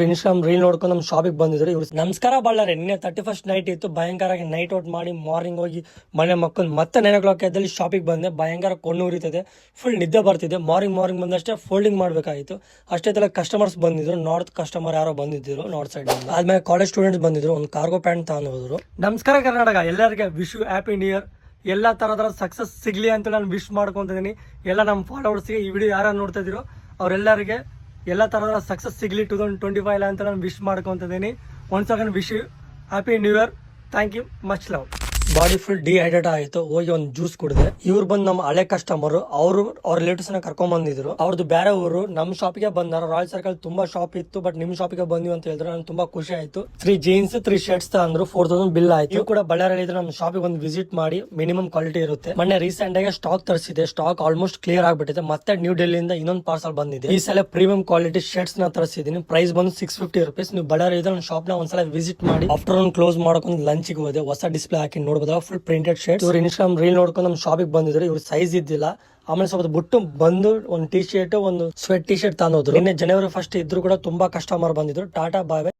Instagram reel ನೋಡ್ಕೊಂಡು ನಮ್ಮ ಶಾಪಿಗೆ ಬಂದಿದ್ರು ಇವ್ರು. ನಮಸ್ಕಾರ ಬಳ್ಳಾರಿ, ನಿನ್ನೆ 31st ನೈಟ್ ಇತ್ತು. ಭಯಂಕರ ನೈಟ್ ಔಟ್ ಮಾಡಿ ಮಾರ್ನಿಂಗ್ ಹೋಗಿ ಮನೆ ಮಕ್ಕಳು ಮತ್ತೆ 9 o'clock ಎದ್ದಲ್ಲಿ ಶಾಪಿಗೆ ಬಂದೆ. ಭಯಂಕರ ಕೊಂಡು ಉರಿತದೆ, ಫುಲ್ ನಿದ್ದೆ ಬರ್ತಿದೆ. ಮಾರ್ನಿಂಗ್ ಬಂದಷ್ಟೇ ಫೋಲ್ಡಿಂಗ್ ಮಾಡ್ಬೇಕಾಗಿತ್ತು. ಅಷ್ಟೇ ತರ ಕಸ್ಟಮರ್ಸ್ ಬಂದಿದ್ರು. ನಾರ್ತ್ ಕಸ್ಟಮರ್ ಯಾರೋ ಬಂದಿದ್ರು ನಾರ್ತ್ ಸೈಡ್. ಆದ್ಮೇಲೆ ಕಾಲೇಜ್ ಸ್ಟೂಡೆಂಟ್ಸ್ ಬಂದಿದ್ರು. ಒಂದು ಕಾರ್ಗೋ ಪ್ಯಾಂಟ್ ತಗೊಂಡು ಹೋದ್ರು. ನಮಸ್ಕಾರ ಕರ್ನಾಟಕ, ಎಲ್ಲರಿಗೆ ವಿಶ್ ಹ್ಯಾಪಿ ನ್ಯೂ ಇಯರ್. ಎಲ್ಲ ತರದರ ಸಕ್ಸಸ್ ಸಿಗ್ಲಿ ಅಂತ ನಾನು ವಿಶ್ ಮಾಡ್ಕೊಂತಿದ್ದೀನಿ. ಎಲ್ಲ ನಮ್ಮ ಫಾಲೋವರ್ಸ್ಗೆ ಈ ವಿಡಿಯೋ ಯಾರು ನೋಡ್ತಾ ಇದ್ದೀರೋ ಅವರೆಲ್ಲರಿಗೆ ಎಲ್ಲ ತರಹದ ಸಕ್ಸಸ್ ಸಿಗ್ಲಿ 2025 ಅಂತ ನಾನು ವಿಶ್ ಮಾಡ್ಕೊಂತಿದ್ದೀನಿ. Once again wish you happy new year. Thank you, much love. Body full dehydrate ಆಯಿತು, ಹೋಗಿ ಒಂದು ಜ್ಯೂಸ್ ಕುಡಿದೆ. ಇವ್ರು ಬಂದು ನಮ್ಮ ಹಳೆ ಕಸ್ಟಮರ್, ಅವ್ರ ರಿಲೇಟಿವ್ಸ್ ನ ಕರ್ಕೊಂಡ್ ಬಂದಿದ್ರು. ಅವ್ರದ್ದು ಬೇರೆ ಊರು, ನಮ್ಮ ಶಾಪಿಗೆ ಬಂದಾರ. ರಾಯಲ್ ಸರ್ಕಲ್ ತುಂಬಾ ಶಾಪ್ ಇತ್ತು, ಬಟ್ ನಿಮ್ ಶಾಪಿಗೆ ಬಂದ್ವಿ ಅಂತ ಹೇಳಿದ್ರು. ನನ್ಗೆ ತುಂಬಾ ಖುಷಿ ಆಯ್ತು. 3 ಜೀನ್ಸ್ 3 ಶರ್ಟ್ಸ್ ಅಂದ್ರು. 4000 ಬಿಲ್ ಆಯ್ತು. ಇವು ಕೂಡ ಬಳ್ಳಾರಿ ನಮ್ಮ ಶಾಪಿಗೆ ಒಂದು ವಿಸಿಟ್ ಮಾಡಿ, ಮಿನಿಮಮ್ ಕ್ವಾಲಿಟಿ ಇರುತ್ತೆ. ಮೊನ್ನೆ ರೀಸೆಂಟ್ ಆಗಿ ಸ್ಟಾಕ್ ತರಿಸಿದೆ, ಸ್ಟಾಕ್ ಆಲ್ಮೋಸ್ಟ್ ಕ್ಲಿಯರ್ ಆಗ್ಬಿಟ್ಟಿದೆ. ಮತ್ತೆ ನ್ಯೂ ಡೆಲ್ಲಿಯಿಂದ ಇನ್ನೊಂದು ಪಾರ್ಸಲ್ ಬಂದಿದೆ. ಈ ಸಲ ಪ್ರೀಮಿಯಂ ಕ್ವಾಲಿಟಿ ಶರ್ಟ್ಸ್ ನ ತರಿಸಿದೀನಿ. ಪ್ರೈಸ್ ಬಂದು 650 rupees. ನೀವು ಬಳ್ಳಾರಿ ನನ್ನ ಶಾಪ್ ನ ಒಂದ್ಸಲ ವಿಸಿಟ್ ಮಾಡಿ. ಆಫ್ಟರ್ನೂನ್ ಕ್ಲೋಸ್ ಮಾಡ್ಕೊಂಡು ಲಂಚ್ ಗೆ ಹೋದೆ. ಹೊಸ ಡಿಸ್ಪ್ಲೇ ಹಾಕಿ ನೋಡಬಹುದು, ಫುಲ್ ಪ್ರಿಂಟೆಡ್ ಶರ್ಟ್. ಇವ್ರು ಇನ್ಸ್ಟಾಗ್ರಾಮ್ ರೀಲ್ ನೋಡ್ಕೊಂಡು ನಮ್ಮ ಶಾಪಿಗೆ ಬಂದಿದ್ರು. ಇವ್ರ ಸೈಜ್ ಇದ್ದಿಲ್ಲ. ಆಮೇಲೆ ಸ್ವಲ್ಪ ಬಿಟ್ಟು ಬಂದು ಒಂದು ಟಿ ಶರ್ಟ್, ಒಂದು ಸ್ವೆಟ್ ಟಿ ಶರ್ಟ್ ತಂದೋದ್ರು. ನಿನ್ನೆ ಜನವರಿ 1st ಇದ್ರು ಕೂಡ ತುಂಬಾ ಕಸ್ಟಮರ್ ಬಂದಿದ್ರು. ಟಾಟಾ ಬಾಯ್.